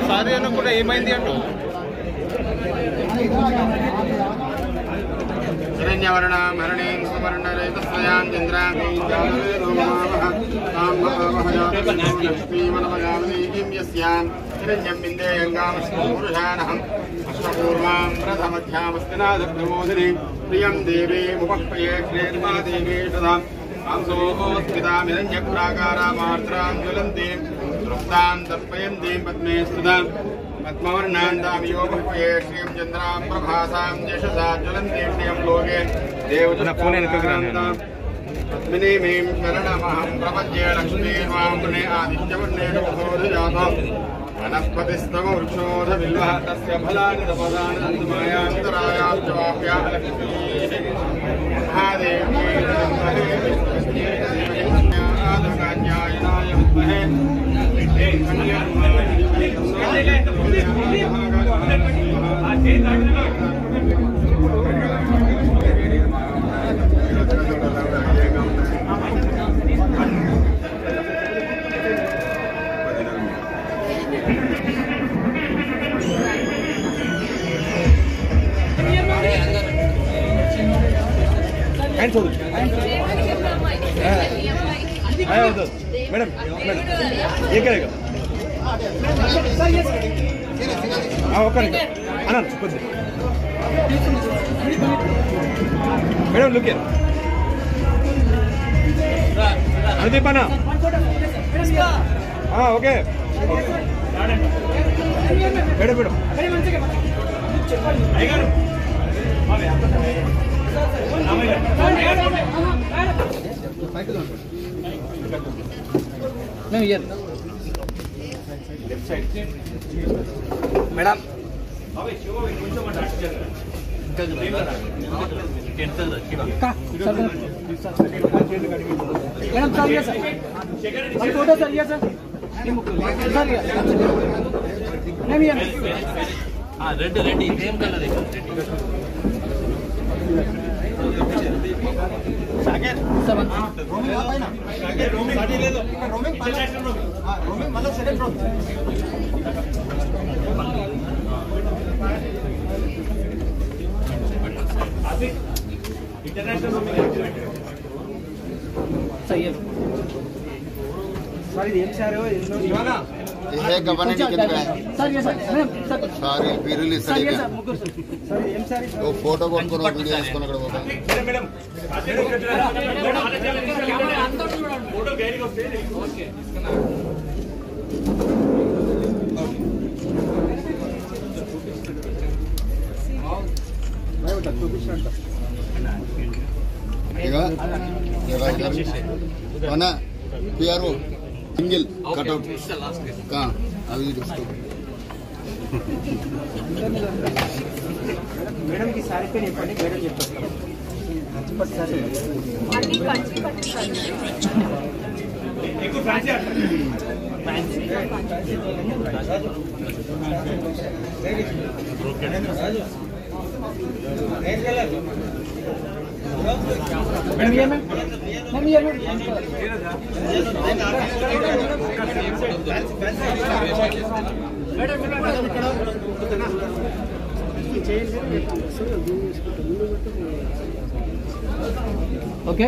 Sorry అన్న కూడా ఏమైంది అంటూ हिरण्यवर्णां हरणीं सुवर्णरहितस्वयां चन्द्रां लक्ष्मीमनमयावनीं यस्यां हिरण्यं विन्देयङ्गामश्वपुरुषानहम् अष्टपूर्वां प्रथमध्यामस्तिनादप्रमोदिनीं प्रियं देवीमुपह्वये श्रेष्ठा देवी सदाम् आंसोऽस्मितामिरण्यप्राकारामार्द्रां ज्वलन्तीं तृप्तां तर्पयन्तीं पद्मे स्तुतां पद्मवर्णान्तामियोपह्वये श्रियं चन्द्रां प्रभासां यशसा ज्वलन्तीं श्रियं लोके देवतां पद्मिनीमीं शरणमहं प्रपद्ये लक्ष्मीर्वां वृणे आदित्यवर्णेन मुखोदजातम् वनस्पतिस्तमवृक्षोधबिल्वः तस्य फलानि तपसानि तन्तुमायान्तरायाश्च वाप्या लक्ष्मीः महादेवी आदकान्यायनाय विद्महे मैडम ये करेगा okay Anant madam look Anudeep अना okay madam madam madam photo sir ये sir red red same colour है फोटो को सिंगल कटआउट का अभी दोस्तों मैडम की सारी पे नहीं पड़ी मैडम ये okay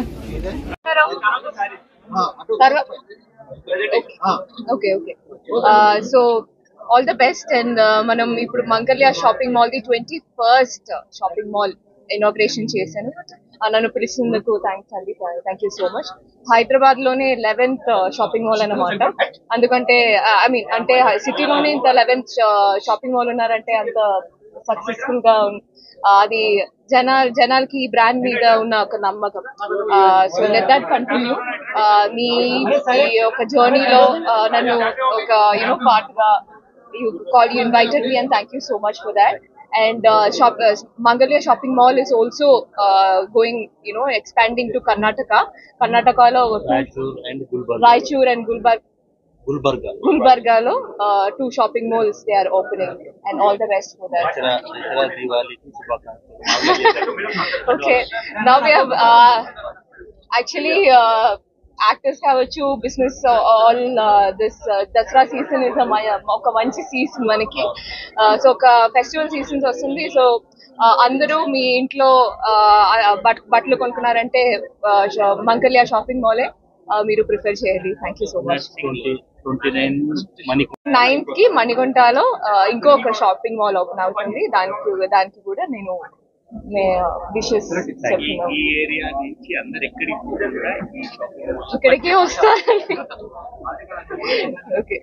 okay okay so all the best and మనం ఇప్పుడు Mangalya shopping mall the 21st shopping mall inauguration చేశాను నన్ను పిలిచినందుకు థ్యాంక్స్ అండి thank you so much Hyderabad లోనే 11th షాపింగ్ మాల్ అన్నమాట అందుకంటే ఐ మీన్ అంటే సిటీలోనే ఇంత 11th షాపింగ్ మాల్ ఉన్నారంటే అంత సక్సెస్ఫుల్ గా అది జనాలకి ఈ బ్రాండ్ మీద ఉన్న ఒక నమ్మకం సో లెట్ దట్ కంటిన్యూ మీ ఒక జర్నీలో నన్ను ఒక పార్ట్ గా you invited me and thank you so much for that and Mangalya shopping mall is also going expanding to Karnataka lo Raichur and Gulbarga lo 2 shopping malls they are opening and all the best for that. Okay, now we have actually actors కావచ్చు, business, all this Dasara season is ఒక మంచి season మనకి. So ఒక festival seasons వస్తుంది. So అందరూ మీ ఇంట్లో బట్టలు కొనుక్కున్నారంటే Mangalya shopping మాలే మీరు ప్రిఫర్ చేయండి. Thank you so much. 9th కి మణిగుంటలో ఇంకొక షాపింగ్ మాల్ ఓపెన్ అవుతుంది. దానికి కూడా నేను విషెస్ చెప్తున్నాను. ఇక్కడికి వస్తారండి. ఓకే.